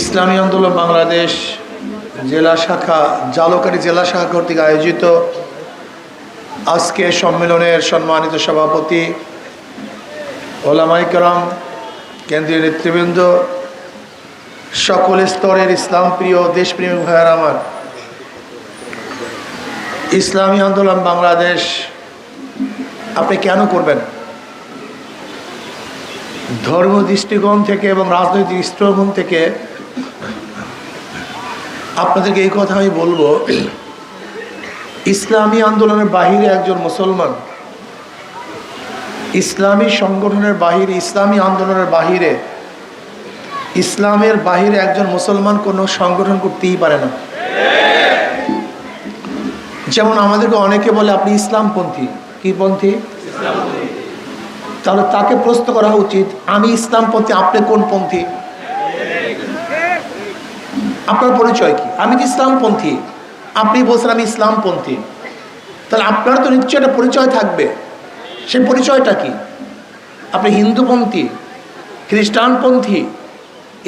ইসলামী আন্দোলন বাংলাদেশ জেলা শাখা জালকাঠী জেলা শাখা কর্তৃক আয়োজিত আজকে সম্মেলনের সম্মানিত সভাপতি ওলামায়ে কেরাম, কেন্দ্রীয় নেতৃবৃন্দ, সকল স্তরের ইসলাম প্রিয় দেশপ্রেমিক ভাইয়েরা আমার, ইসলামী আন্দোলন বাংলাদেশ আপনি কেন করবেন? ধর্ম দৃষ্টিকোণ থেকে এবং রাজনৈতিক দৃষ্টিকোণ থেকে আপনাদেরকে এই কথা আমি বলবো, ইসলামী আন্দোলনের বাহিরে একজন মুসলমান, ইসলামী সংগঠনের বাহিরে, ইসলামী আন্দোলনের বাহিরে, ইসলামের বাহিরে একজন মুসলমান কোনো সংগঠন করতেই পারে না। যেমন আমাদেরকে অনেকে বলে আপনি ইসলামপন্থী। কি পন্থী? তাহলে তাকে প্রশ্ন করা উচিত, আমি ইসলামপন্থী, আপনি কোন পন্থী? আপনার পরিচয় কি? আমি তো ইসলামপন্থী, আপনি বলছেন আমি ইসলামপন্থী, তাহলে আপনার তো নিশ্চয় একটা পরিচয় থাকবে। সেই পরিচয়টা কি? আপনি হিন্দুপন্থী, খ্রিস্টানপন্থী,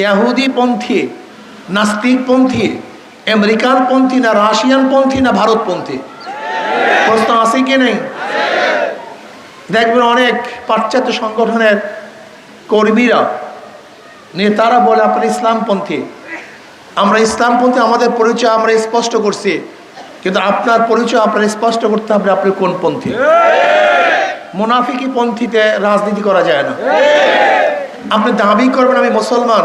ইহুদিপন্থী, নাস্তিকপন্থী, আমেরিকানপন্থী, না রাশিয়ানপন্থী, না ভারতপন্থী? প্রশ্ন আছে কি নেই? দেখবেন অনেক পাশ্চাত্য সংগঠনের কর্মীরা, নেতারা বলে আপনার ইসলামপন্থী। আমরা ইসলামপন্থী, আমাদের পরিচয় আমরা স্পষ্ট করছি, কিন্তু আপনার পরিচয় আপনার স্পষ্ট করতে হবে আপনি কোন পন্থী। মুনাফিকি পন্থীতে রাজনীতি করা যায় না। আপনি দাবি করবেন আমি মুসলমান,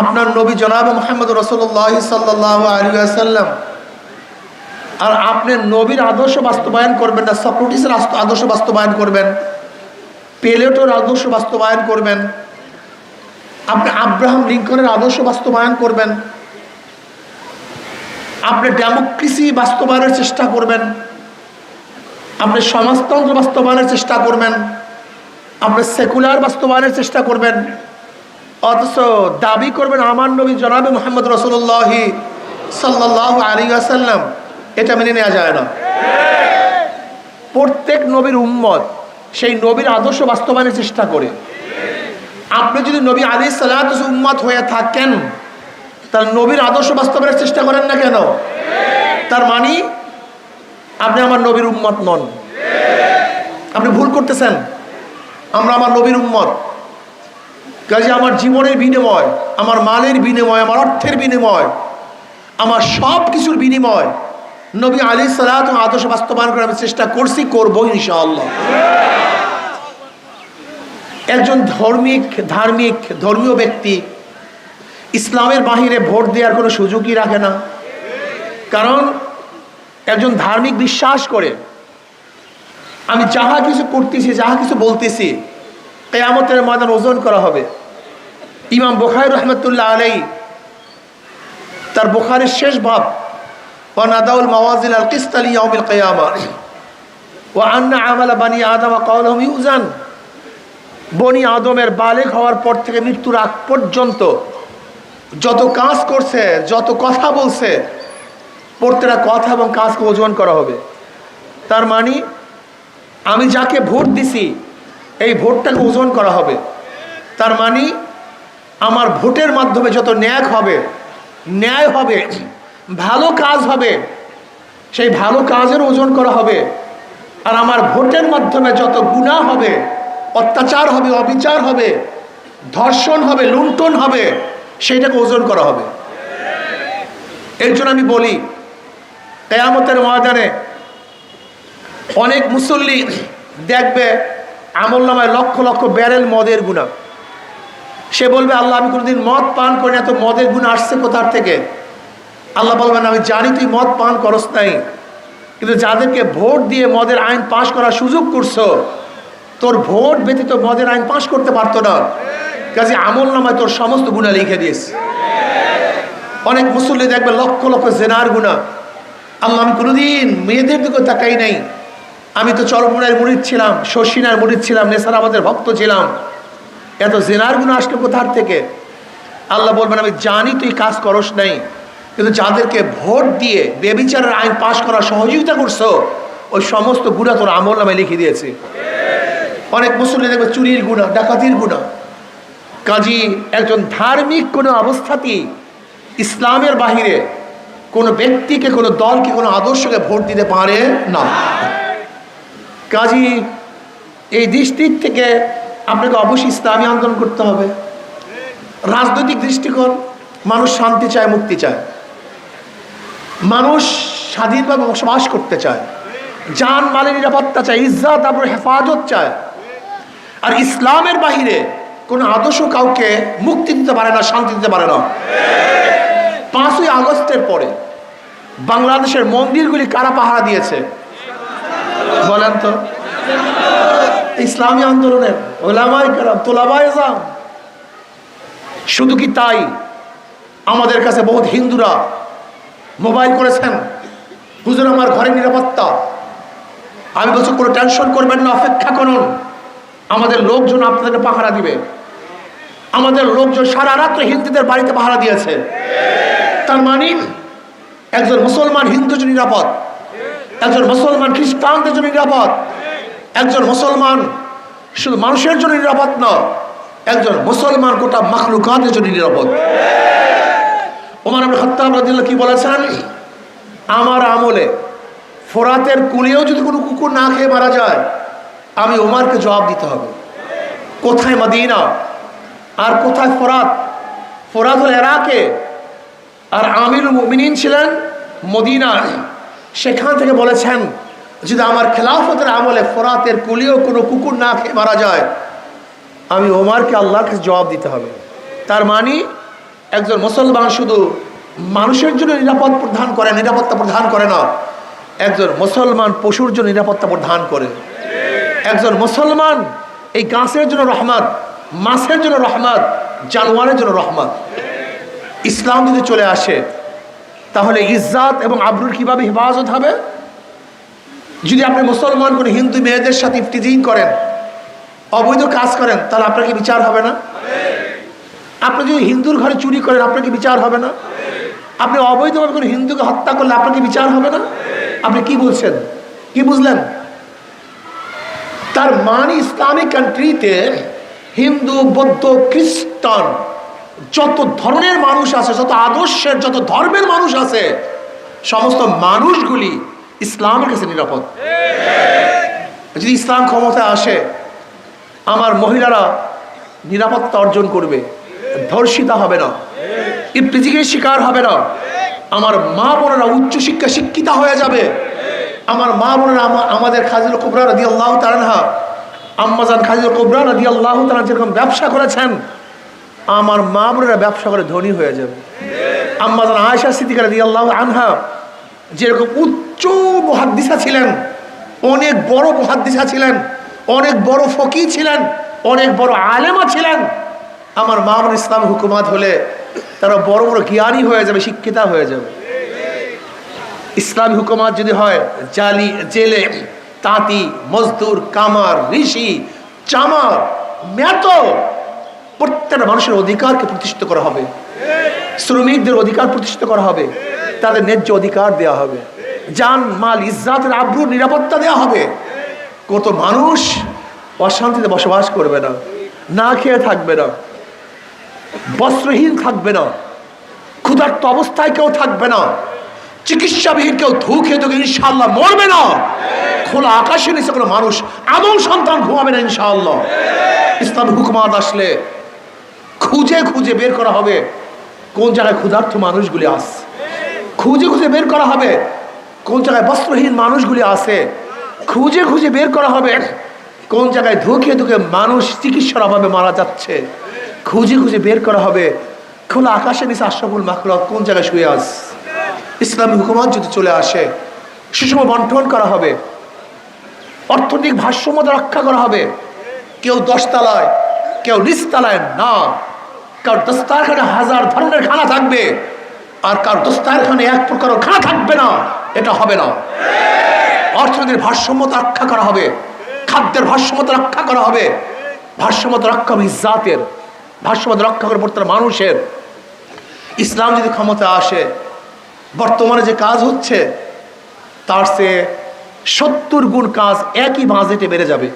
আপনার নবী জনাব মুহাম্মদ রাসূলুল্লাহ সাল্লাল্লাহু আলাইহি ওয়াসাল্লাম, আর আপনি নবীর আদর্শ বাস্তবায়ন করবেন না, সক্রেটিসের আদর্শ বাস্তবায়ন করবেন, প্লেটোর আদর্শ বাস্তবায়ন করবেন, আপনি আব্রাহাম লিঙ্কনের আদর্শ বাস্তবায়ন করবেন, আপনি ডেমোক্রেসি বাস্তবায়নের চেষ্টা করবেন, আপনি সমাজতন্ত্র বাস্তবায়নের চেষ্টা করবেন, আপনি সেকুলার বাস্তবায়নের চেষ্টা করবেন, অথচ দাবি করবেন আমার নবী জনাবে মুহাম্মদ রাসূলুল্লাহ সাল্লাল্লাহু আলাইহি ওয়াসাল্লাম। এটা মেনে নেওয়া যায় না। প্রত্যেক নবীর উম্মত সেই নবীর আদর্শ বাস্তবায়নের চেষ্টা করে। আপনি যদি নবী আলাইহিস সালাতু উম্মত হয়ে থাকেন, তাহলে নবীর আদর্শ বাস্তবায়নের চেষ্টা করেন না কেন? তার মানে আপনি আমার নবীর উম্মত নন। আপনি ভুল করতেছেন। আমরা আমার নবীর উম্মত, কাজে আমার জীবনের বিনিময়, আমার মালের বিনিময়, আমার অর্থের বিনিময়, আমার সব কিছুর বিনিময় নবী আলাইহিস সালাতু আদর্শ বাস্তবায়ন করার আমি চেষ্টা করছি, করবো ইনশাআল্লাহ। একজন ধর্মীয় ব্যক্তি ইসলামের বাহিরে ভোট দেওয়ার কোনো সুযোগই রাখে না, কারণ একজন ধার্মিক বিশ্বাস করে আমি যাহা কিছু করতেছি, যাহা কিছু বলতেছি, কিয়ামতের ময়দান ওজন করা হবে। ইমাম বুখারী রাহমাতুল্লাহ আলাইহি তার বুখারীর শেষ বাব ওয়ানাদাউল মাওয়াজিন আল কিসত লিয়াউমিল কিয়ামাহ ওয়া আন্না আমালা বানি আদম কাওলুহুম ইউজান, বনি আদমের বালেগ হওয়ার পর থেকে মৃত্যুর আগ পর্যন্ত যত কাজ করছে, যত কথা বলছে, প্রত্যেকটা কথা এবং কাজকে ওজন করা হবে। তার মানে আমি যাকে ভোট দিছি এই ভোটটাকে ওজন করা হবে। তার মানে আমার ভোটের মাধ্যমে যত ন্যায় হবে, ভালো কাজ হবে, সেই ভালো কাজের ওজন করা হবে। আর আমার ভোটের মাধ্যমে যত গুনাহ হবে, অত্যাচার হবে, অবিচার হবে, ধর্ষণ হবে, লুণ্ঠন হবে, সেইটাকে ওজন করা হবে। এর জন্য আমি বলি, কিয়ামতের ময়দানে অনেক মুসল্লি দেখবে আমলনামায় লক্ষ লক্ষ ব্যারেল মদের গুনাহ। সে বলবে আল্লাহ আমি কোনোদিন মদ পান করি না, তো মদের গুনাহ আসছে কোথার থেকে? আল্লাহ বলবেন আমি জানি তুই মদ পান করস নাই, কিন্তু যাদেরকে ভোট দিয়ে মদের আইন পাশ করার সুযোগ করছো, তোর ভোট ব্যতীত মদের আইন পাশ করতে পারতো না, কাজে আমলনামায় তোর সমস্ত গুনাহ লিখে দিয়েছে। অনেক মুসল্লি দেখবে লক্ষ লক্ষ জেনার গুনাহ। আল্লাহ আমি কোনোদিন মেয়েদের দিকে তাকাই নাই, আমি তো চরমুনার মুরিদ ছিলাম, শশিনার মুরিদ ছিলাম, নেসারাবাদের ভক্ত ছিলাম, এত জেনার গুনাহ আসলো কোথার থেকে? আল্লাহ বলবেন আমি জানি তুই কাজ করস নাই, কিন্তু যাদেরকে ভোট দিয়ে বেবিচারের আইন পাশ করার সহযোগিতা করছো, ওই সমস্ত গুনাহ তোর আমলনামায় লিখে দিয়েছে। অনেক মুসল্লি দেখবে চুরির গুনাহ, ডাকাতির গুনাহ, কাজী একজন ধার্মিক কোনো অবস্থাতেই ইসলামের বাহিরে কোনো ব্যক্তিকে, কোনো দলকে, কোনো আদর্শকে ভোট দিতে পারে না। কাজী এই দৃষ্টির থেকে আপনাকে অবশ্যই ইসলামী আন্দোলন করতে হবে। রাজনৈতিক দৃষ্টিকোণ, মানুষ শান্তি চায়, মুক্তি চায়, মানুষ স্বাধীনভাবে বসবাস করতে চায়, জান মালের নিরাপত্তা চায়, ইজ্জত আবরুর হেফাজত চায়। আর ইসলামের বাহিরে কোনো আদর্শ কাউকে মুক্তি দিতে পারে না, শান্তি দিতে পারে না। 5ই আগস্টের পরে বাংলাদেশের মন্দিরগুলি কারা পাহারা দিয়েছে বলেন তো? ইসলামী আন্দোলনের ওলামায়ে কেরাম, তোলাবায়ে ইলম। শুধু কি তাই, আমাদের কাছে বহুত হিন্দুরা মোবাইল করেছেন, হুজুর আমার ঘরের নিরাপত্তা। আমি বলছি কোনো টেনশন করবেন না, অপেক্ষা করুন, আমাদের লোকজন আপনাদেরকে পাহারা দিবে। আমাদের লোকজন সারা রাত্র হিন্দুদের বাড়িতে পাহারা দিয়েছে। তার মানে একজন মুসলমান হিন্দুর জন্য নিরাপদ, একজন মুসলমান খ্রিস্টানদের জন্য নিরাপদ, একজন মুসলমান শুধু মানুষের জন্য নিরাপদ না, একজন মুসলমান গোটা মাখলুকাতের জন্য নিরাপদ। ওমর ইবনে খাত্তাব রাদিয়াল্লাহু কি বলেছেন? আমার আমলে ফোরাতের কুলেও যদি কোনো কুকুর না খেয়ে মারা যায়, আমি ওমরকে জবাব দিতে হবে। কোথায় মদিনা আর কোথায় ফোরাত? ফোরাত হল ইরাকে, আর আমিরুল মুমিনিন ছিলেন মদিনায়। সেখান থেকে বলেছেন যদি আমার খেলাফতের আমলে ফোরাতের কুলেও কোনো কুকুর না খেয়ে মারা যায়, আমি ওমরকে আল্লাহর কাছে জবাব দিতে হবে। তার মানে একজন মুসলমান শুধু মানুষের জন্য নিরাপত্তা প্রদান করে না, একজন মুসলমান পশুর জন্য নিরাপত্তা প্রদান করে। একজন মুসলমান এই গাছের জন্য রহমত, মাছের জন্য রহমত, জানোয়ারের জন্য রহমত। ইসলাম যদি চলে আসে তাহলে ইজ্জত এবং আবরুর কিভাবে হেফাজত হবে? যদি আপনি মুসলমান কোনো হিন্দু মেয়েদের সাথে ইফতিজিং করেন, অবৈধ কাজ করেন, তাহলে আপনার কি বিচার হবে না? আপনি যদি হিন্দুর ঘরে চুরি করেন, আপনার কি বিচার হবে না? আপনি অবৈধভাবে কোনো হিন্দুকে হত্যা করলে আপনার কি বিচার হবে না? আপনি কি বলছেন, কি বুঝলেন? তার মানে ইসলামিক কান্ট্রিতে হিন্দু, বৌদ্ধ, খ্রিস্টান যত ধরনের মানুষ আছে, যত আদর্শের, যত ধর্মের মানুষ আছে, সমস্ত মানুষগুলি ইসলামের কাছে নিরাপদ। যদি ইসলাম ক্ষমতায় আসে, আমার মহিলারা নিরাপত্তা অর্জন করবে, ধর্ষিতা হবে না, ইফতিজিংয়ের শিকার হবে না, আমার মা বোনেরা উচ্চশিক্ষা শিক্ষিতা হয়ে যাবে। আমার মা বোনেরা আমাদের খাদিজা কুবরা রাদিয়াল্লাহু তাআলা আনহা, আম্মাজান খাদিজা কুবরা রাদিয়াল্লাহু তাআলা যেরকম ব্যবসা করেছেন, আমার মা বোনেরা ব্যবসা করে ধনী হয়ে যাবে। আম্মাজান আয়েশা সিদ্দিকা রাদিয়াল্লাহু আনহা যেরকম উচ্চ মুহাদ্দিসা ছিলেন, অনেক বড় মুহাদ্দিসা ছিলেন, অনেক বড় ফকিহ ছিলেন, অনেক বড় আলেমা ছিলেন, আমার মা বোন ইসলাম হুকুমাত হলে তারা বড় বড় জ্ঞানী হয়ে যাবে, শিক্ষিতা হয়ে যাবে। ইসলামী হুকুমাত যদি হয়, জেলে তাঁতি, মজদুর, কামার, ঋষি, চামার, মেতো, প্রত্যেকটা মানুষের অধিকারকে প্রতিষ্ঠিত করা হবে, শ্রমিকদের অধিকার প্রতিষ্ঠিত করা হবে, তাদের ন্যায্য অধিকার দেওয়া হবে, জান মাল ইজ্জতের আবরুর নিরাপত্তা দেওয়া হবে। কত মানুষ অশান্তিতে বসবাস করবে না, না খেয়ে থাকবে না, বস্ত্রহীন থাকবে না, ক্ষুধার্ত অবস্থায় কেউ থাকবে না, চিকিৎসাবিহীন কেউ ধুকে ধুকে ইনশাআল্লাহ মরবে না। খোলা আকাশের নিচে কোনো মানুষ আদম সন্তান ঘুমাবে না ইনশাআল্লাহ। ইসলামী হুকুমাত আসলে খুঁজে খুঁজে বের করা হবে কোন জায়গায় ক্ষুধার্ত মানুষগুলি আছে, খুঁজে খুঁজে বের করা হবে কোন জায়গায় বস্ত্রহীন মানুষগুলি আছে, খুঁজে খুঁজে বের করা হবে কোন জায়গায় ধুকে ধুকে মানুষ চিকিৎসার অভাবে মারা যাচ্ছে, খুঁজে খুঁজে বের করা হবে খোলা আকাশের নিচে আশরাফুল মাখলুকাত কোন জায়গায় শুয়ে আছে। ইসলামী হুকুমাত যদি চলে আসে, সুষম বন্টন করা হবে, অর্থনৈতিক ভারসাম্যতা রক্ষা করা হবে। কেউ 10 তলায়, কেউ নিচতলায় না, কারণ দস্তারখানে 1000 ধরনের খানা থাকবে, আর কার দস্তারখানে এক প্রকার খানা থাকবে না, এটা হবে না। অর্থনীতির ভারসাম্যতা রক্ষা করা হবে, খাদ্যের ভারসাম্যতা রক্ষা করা হবে, ভারসাম্যতা রক্ষা হবে ইজ্জাতের, ভারসাম্যতা রক্ষা করে প্রত্যেকটা মানুষের। ইসলাম যদি ক্ষমতা আসে, বর্তমানে যে কাজ হচ্ছে তার চেয়ে 70 গুণ কাজ একই বাজেটে বেড়ে যাবে।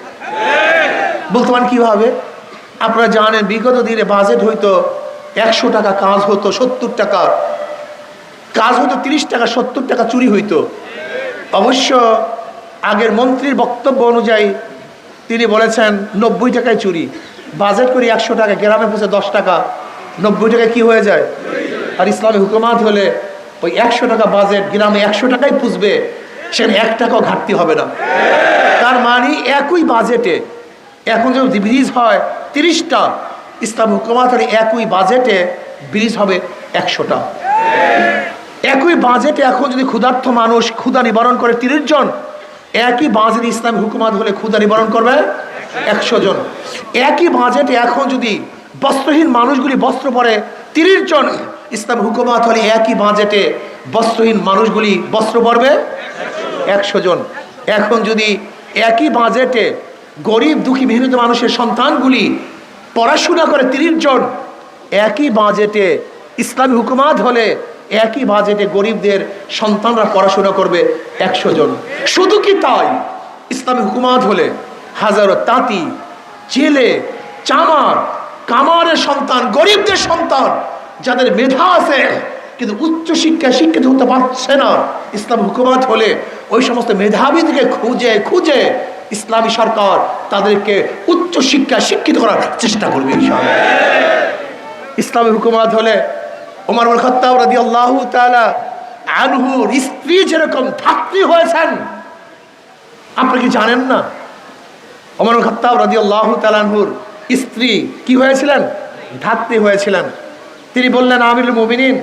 বলতে পারেন কিভাবে? আপনারা জানেন বিগত দিনে বাজেট হইতো 100 টাকা কাজ হতো, 70 টাকা কাজ হতো, 30 টাকা 70 টাকা চুরি হইতো। অবশ্য আগের মন্ত্রীর বক্তব্য অনুযায়ী তিনি বলেছেন 90 টাকায় চুরি। বাজেট করি 100 টাকা, গ্রামে পৌঁছে 10 টাকা, 90 টাকায় কি হয়ে যায়? আর ইসলামী হুকুমাত হলে ওই 100 টাকা বাজেট গ্রামে 100 টাকাই পুষবে, সেখানে 1 টাকাও ঘাটতি হবে না। তার মানে একই বাজেটে এখন যদি ব্রিজ হয় 30টা, ইসলাম হুকুমাত হলে একই বাজেটে ব্রিজ হবে 100টা। একই বাজেটে এখন যদি ক্ষুধার্ত মানুষ ক্ষুধা নিবারণ করে 30 জন, একই বাজেটে ইসলামী হুকুমাত হলে ক্ষুধা নিবারণ করবে 100 জন। একই বাজেটে এখন যদি বস্ত্রহীন মানুষগুলি বস্ত্র পরে 30 জন, ইসলাম হুকুমাত হলে একই বাজেটে বস্ত্রহীন মানুষগুলি বস্ত্র পরবে 100 জন। এখন যদি একই বাজেটে গরিব দুঃখী মেহনত মানুষের সন্তানগুলি পড়াশোনা করে 30 জন, একই বাজেটে ইসলামী হুকুমাত হলে একই বাজেটে গরিবদের সন্তানরা পড়াশোনা করবে 100 জন। শুধু কি তাই, ইসলামী হুকুমাত হলে হাজারো তাঁতি, জেলে, চামার, কামারের সন্তান, গরিবদের সন্তান যাদের মেধা আছে কিন্তু উচ্চ শিক্ষায় শিক্ষিত হতে পারছে না, ইসলাম হুকুমাত হলে ওই সমস্ত মেধাবীদেরকে খুঁজে খুঁজে ইসলামী সরকার তাদেরকে উচ্চ শিক্ষায় শিক্ষিত করার চেষ্টা করবে ইনশাআল্লাহ। ইসলামী হুকুমাত হলে ওমর ইবনে খাত্তাব রাদিয়াল্লাহু তাআলা আনহুর স্ত্রী যেরকম ধাত্রী হয়েছেন, আপনি কি জানেন না? ওমর ইবনে খাত্তাব রাদিয়াল্লাহু তাআলা আনহুর স্ত্রী কি হয়েছিলেন? ধাত্রী হয়েছিলেন। তিনি বললেন, আমিরুল মুমিনিন,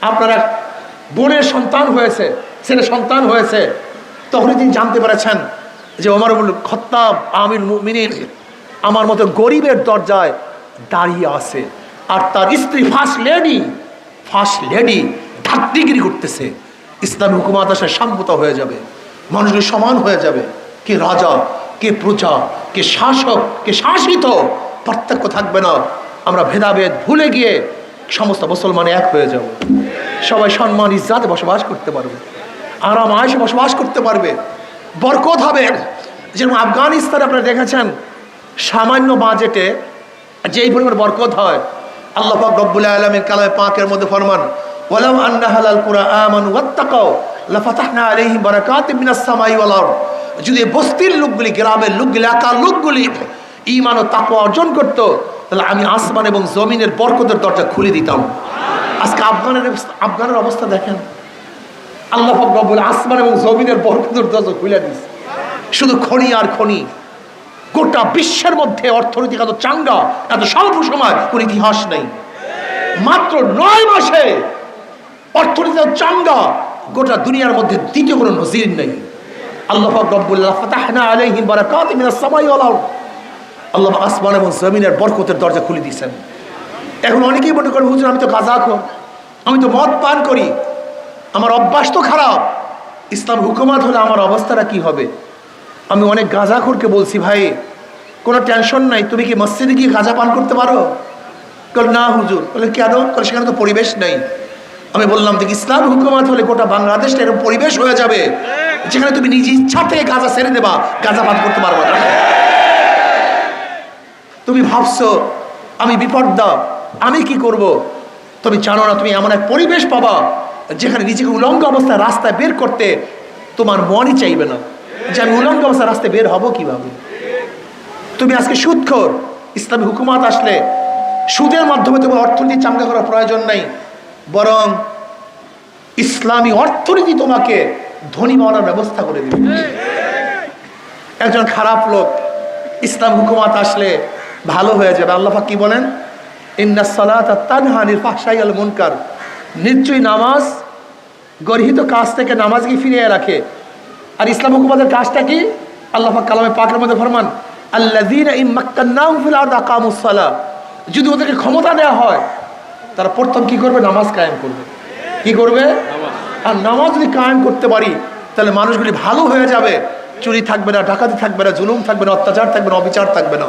আপনারা বোনের সন্তান হয়েছে, ছেলে সন্তান হয়েছে। তখনই তিনি জানতে পেরেছেন যে ওমর ইবনে খাত্তাব আমিরুল মুমিনিন আমার মতো গরিবের দরজায় দাঁড়িয়ে আছে, আর তার স্ত্রী ফার্স্ট লেডি ধাত্রীগিরি করতেছে। ইসলামী হুকুমাত আসলে সাম্যতা হয়ে যাবে, মানুষগুলি সমান হয়ে যাবে। কে রাজা, কে প্রজা, কে শাসক, কে শাসিত, পার্থক্য থাকবে না। আমরা ভেদাভেদ ভুলে গিয়ে সমস্ত মুসলমান এক হয়ে যাব। সবাই সম্মান ইজ্জাতে বসবাস করতে পারবে, আরাম আয়েশে বসবাস করতে পারবে, বরকত হবে। যেরকম আফগানিস্তানে আপনারা দেখেছেন সামান্য বাজেটে যেই পরিমাণ বরকত হয়, আল্লাহ পাক রব্বুল আলামিন কালামে পাকের মধ্যে ফরমান, ওয়ালাউ আন্না আহলাল কুরা আমানু ওয়াত্তাকাউ লাফাতাহনা আলাইহিম বারাকাতিম মিনাস সামাই ওয়াল আরদ। যদি বস্তির লোকগুলি, গ্রামের লোকগুলি, এলাকার লোকগুলি ঈমান ও তাকওয়া অর্জন করত, তাহলে আমি আসমান এবং জমিনের বরকতের দরজা খুলে দিতাম। আজকে আফগানের অবস্থা দেখেন, আল্লাহ পাক রব্বুল আসমান এবং জমিনের বরকতের দরজা খুলে দিয়েছে। শুধু খনি আর খনি। গোটা বিশ্বের মধ্যে অর্থনৈতিক এত চাঙ্গা, এত স্বল্প সময় কোন ইতিহাস নেই। মাত্র 9 মাসে অর্থনৈতিক চাঙ্গা গোটা দুনিয়ার মধ্যে দ্বিতীয় কোনো নজির নেই। আল্লাহ পাক রব্বুল ফাতাহনা আলাইহিম বারাকাতিম মিনাস সামাই ওয়াল আরদ। আল্লাহ আসমান এবং জমিনের বরকতের দরজা খুলে দিয়েছেন। এখন অনেকেই মনে করে, হুজুর আমি তো গাঁজাখোর, আমি তো মদ পান করি, আমার অভ্যাস তো খারাপ, ইসলাম হুকুমাত হলে আমার অবস্থাটা কি হবে? আমি অনেক গাঁজাখোরকে বলছি, ভাই কোনো টেনশন নাই, তুমি কি মসজিদে গিয়ে গাঁজা পান করতে পারো? বলে না হুজুর। বলে কেন? বলে সেখানে তো পরিবেশ নেই। আমি বললাম, দেখ ইসলাম হুকুমাত হলে গোটা বাংলাদেশটা এরকম পরিবেশ হয়ে যাবে যেখানে তুমি নিজ ইচ্ছা থেকে গাঁজা ছেড়ে দেবা, গাঁজা পান করতে পারবো না। তুমি ভাবছো আমি বিপর্দা, আমি কি করব? তুমি জানো না, তুমি এমন এক পরিবেশ পাবা যেখানে নিজেকে উলঙ্গ অবস্থায় রাস্তায় বের করতে তোমার মনই চাইবে না যে আমি উলঙ্গ অবস্থায় রাস্তায় বের হব কিভাবে। তুমি আজকে সুদখোর, ইসলামী হুকুমাত আসলে সুদের মাধ্যমে তোমার অর্থনীতি চাঙ্গা করার প্রয়োজন নাই, বরং ইসলামী অর্থনীতি তোমাকে ধনী বানানোর ব্যবস্থা করে দেবে। একজন খারাপ লোক ইসলাম হুকুমাত আসলে ভালো হয়ে যাবে। আল্লাহ পাক কি বলেন? ইন্নাস সালাতা তানহা আনিল ফাহশাই ওয়াল মুনকার। নিশ্চয়ই নামাজ গর্হিত কাজ থেকে নামাজকে ফিরিয়ে রাখে। আর ইসলাম হুকুমাতের কাজটা কি? আল্লাহ পাক কালামে পাকের মধ্যে ফরমান, আল্লাযীনা ইম্মাক্কান্নাহুম ফিল আরদি আকামুস সালাহ। যদি ওদেরকে ক্ষমতা দেওয়া হয়, তারা প্রথম কি করবে? নামাজ কায়েম করবে। কি করবে? আর নামাজ যদি কায়েম করতে পারি তাহলে মানুষগুলি ভালো হয়ে যাবে, চুরি থাকবে না, ডাকাতি থাকবে না, জুলুম থাকবে না, অত্যাচার থাকবে না, অবিচার থাকবে না।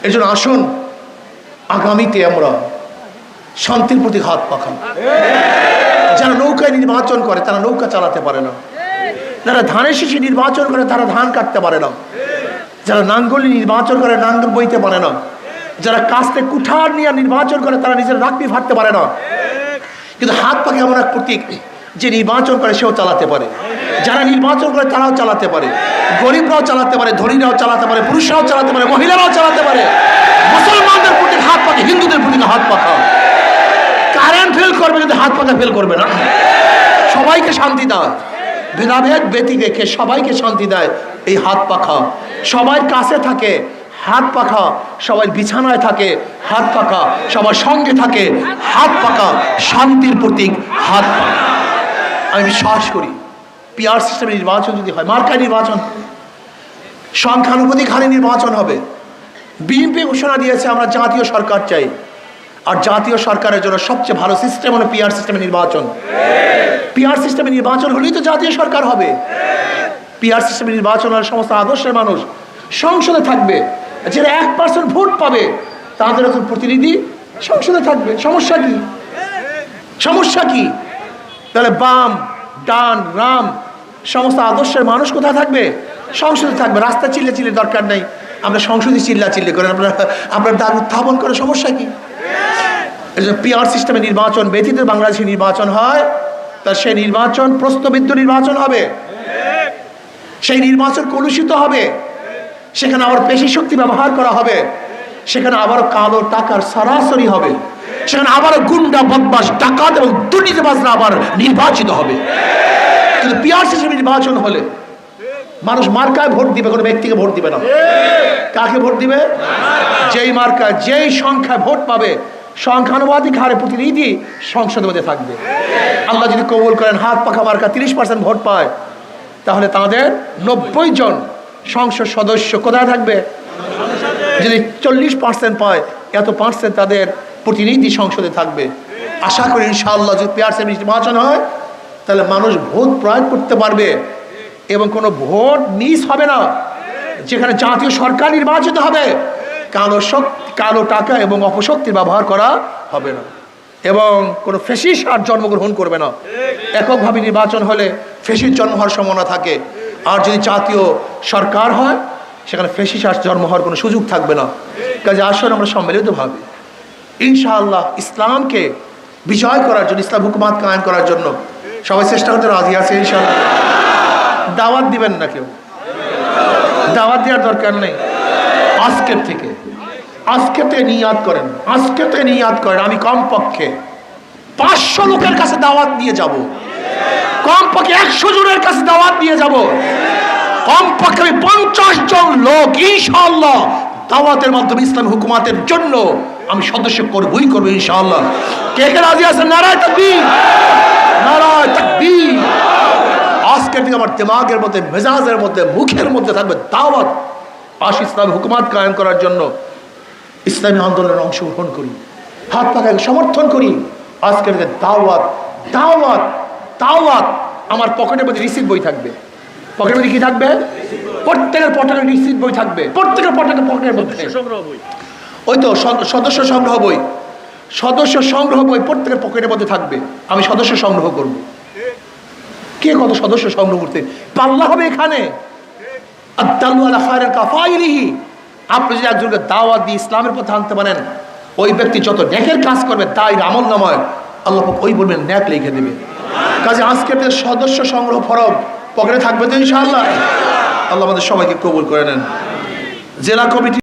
এর জন্য আসুন আগামীতে আমরা শান্তির প্রতি হাত পাখান। যারা নৌকায় নির্বাচন করে তারা নৌকা চালাতে পারে না, যারা ধানের শীষে নির্বাচন করে তারা ধান কাটতে পারে না, যারা নাঙ্গল নির্বাচন করে নাঙ্গল বইতে পারে না, যারা কাস্তে কুঠার নিয়ে নির্বাচন করে তারা নিজের রাখবি ফাটতে পারে না, কিন্তু হাত পাখা এমন এক প্রতীক যে নির্বাচন করে সেও চালাতে পারে। যারা নির্বাচন করে তারাও চালাতে পারে, গরিবরাও চালাতে পারে, ধনীরাও চালাতে পারে, পুরুষরাও চালাতে পারে, মহিলারাও চালাতে পারে। মুসলমানদের প্রতি হাত পাখা, হিন্দুদের প্রতি হাত পাখা। কারেন্ট ফেল করবে কিন্তু হাত পাখা ফেল করবে না। সবাইকে শান্তি দেয়, ভেদাভেদ ব্যতি রেখে সবাইকে শান্তি দেয় এই হাত পাখা। সবাই কাছে থাকে হাত পাখা, সবাই বিছানায় থাকে হাত পাখা, সবার সঙ্গে থাকে হাত পাখা। শান্তির প্রতীক হাত পাখা। আমি বিশ্বাস করি পিআর সিস্টেমে নির্বাচন যদি হয়, মার্কায় নির্বাচন, সংখ্যানুপাতিক হারে নির্বাচন হবে। বিএনপি ঘোষণা দিয়েছে আমরা জাতীয় সরকার চাই, আর জাতীয় সরকারের জন্য সবচেয়ে ভালো সিস্টেম হলো পিআর সিস্টেমে নির্বাচন। পিআর সিস্টেমে নির্বাচন হলেই তো জাতীয় সরকার হবে। পিআর সিস্টেমে নির্বাচন হলে সমস্ত আদর্শের মানুষ সংসদে থাকবে, যারা 1% ভোট পাবে তাদের একজন প্রতিনিধি সংসদে থাকবে। সমস্যা কি? সমস্যা কি? তাহলে বাম ডান রাম সমস্ত আদর্শের মানুষ কোথায় থাকবে? সংসদে থাকবে। রাস্তা চিল্লে চিল্লে দরকার নেই, আমরা সংসদে চিল্লা চিল্লি করেন, আপনার দাবি উত্থাপন করে। সমস্যা কি? এই জন্য পিআর সিস্টেমে নির্বাচন ব্যতীত বাংলাদেশে নির্বাচন হয়, তা সেই নির্বাচন প্রশ্নবিদ্ধ নির্বাচন হবে, সেই নির্বাচন কলুষিত হবে, সেখানে আবার পেশি শক্তি ব্যবহার করা হবে, সেখানে আবারও কালো টাকার সরাসরি হবে, সেখানে আবারও গুন্ডা বদমাশ ডাকাত এবং দুর্নীতিবাজরা আবার নির্বাচিত হবে। কিন্তু পিআর সিস্টেমে নির্বাচন হলে মানুষ মার্কায় ভোট দিবে, কোনো ব্যক্তিকে ভোট দিবে না। কাকে ভোট দিবে? যেই মার্কায় যেই সংখ্যায় ভোট পাবে সংখ্যানুপাতিক হারে প্রতিনিধি সংসদের মধ্যে থাকবে। আল্লাহ যদি কবুল করেন হাত পাখা মার্কা 30% ভোট পায়, তাহলে তাদের 90 জন সংসদ সদস্য কোথায় থাকবে? যদি 40% পায়, এত পার্সেন্ট তাদের প্রতিনিধি সংসদে থাকবে। আশা করি ইনশাআল্লাহ যদি পিআর সিস্টেমে নির্বাচন হয় তাহলে মানুষ ভোট প্রয়োগ করতে পারবে এবং কোনো ভোট মিস হবে না। যেখানে জাতীয় সরকার নির্বাচিত হবে, কালো টাকা এবং অপশক্তির ব্যবহার করা হবে না, এবং কোনো ফ্যাসিস্ট আর জন্মগ্রহণ করবে না। এককভাবে নির্বাচন হলে ফ্যাসিস্ট জন্ম হওয়ার সম্ভাবনা থাকে, আর যদি জাতীয় সরকার হয় সেখানে ফ্যাসিস্ট আর জন্ম হওয়ার কোনো সুযোগ থাকবে না। কাজে আসুন আমরা সম্মিলিতভাবে ইনশাআল্লাহ ইসলামকে বিজয় করার জন্য, ইসলাম হুকুমাত কায়েম করার জন্য সবাই চেষ্টা করতে রাজি আছে ইনশাআল্লাহ। দাওয়াত দিবেন না, কেউ দাওয়াত দেওয়ার দরকার নেই। আজকের থেকে নিয়াত করেন, আজকে থেকে নিয়াত করেন আমি কমপক্ষে 500 লোকের কাছে দাওয়াত নিয়ে যাব, কমপক্ষে 100 জনের কাছে দাওয়াত নিয়ে যাব, কমপক্ষে 50 জন লোক ইনশাআল্লাহ দাওয়াতের মাধ্যমে ইসলাম হুকুমাতের জন্য আমি সদস্য করবই করবো ইনশাআল্লাহ। কে কে রাজি আছেন? নারায়ে তাকবীর, নারায়ে তাকবীর। আজকের থেকে আমার দিমাগের মধ্যে, মেজাজের মধ্যে, মুখের মধ্যে থাকবে দাওয়াত। আজ ইসলাম হুকুমাত কায়েম করার জন্য ইসলামী আন্দোলনের অংশগ্রহণ করি, হাত পাখাকে সমর্থন করি। আজকের থেকে দাওয়াত দাওয়াত দাওয়াত। আমার পকেটের মধ্যে রিসিট বই থাকবে। পকেটের মধ্যে কি থাকবে? প্রত্যেকের পকেটে রিসিট বই থাকবে, প্রত্যেকের পকেটের মধ্যে ওই তো সদস্য সংগ্রহ বই, সদস্য সংগ্রহ বই প্রত্যেকের পকেটের মধ্যে থাকবে। আমি সদস্য সংগ্রহ করব। কে কত সদস্য সংগ্রহ করতে পাল্লা হবে এখানে। আপনি যদি একজনকে দাওয়াত দিয়ে ইসলামের পথে আনতে পারেন, ওই ব্যক্তি যত নেকের কাজ করবে তাই আমল নামায় আল্লাহ ওই বলবেন নেক লিখে দেবে। কাজে আজকে সদস্য সংগ্রহ ফরম পকেটে থাকবে তো ইনশাআল্লাহ। আল্লাহ আমাদের সবাইকে কবুল করে নেন। জেলা কমিটি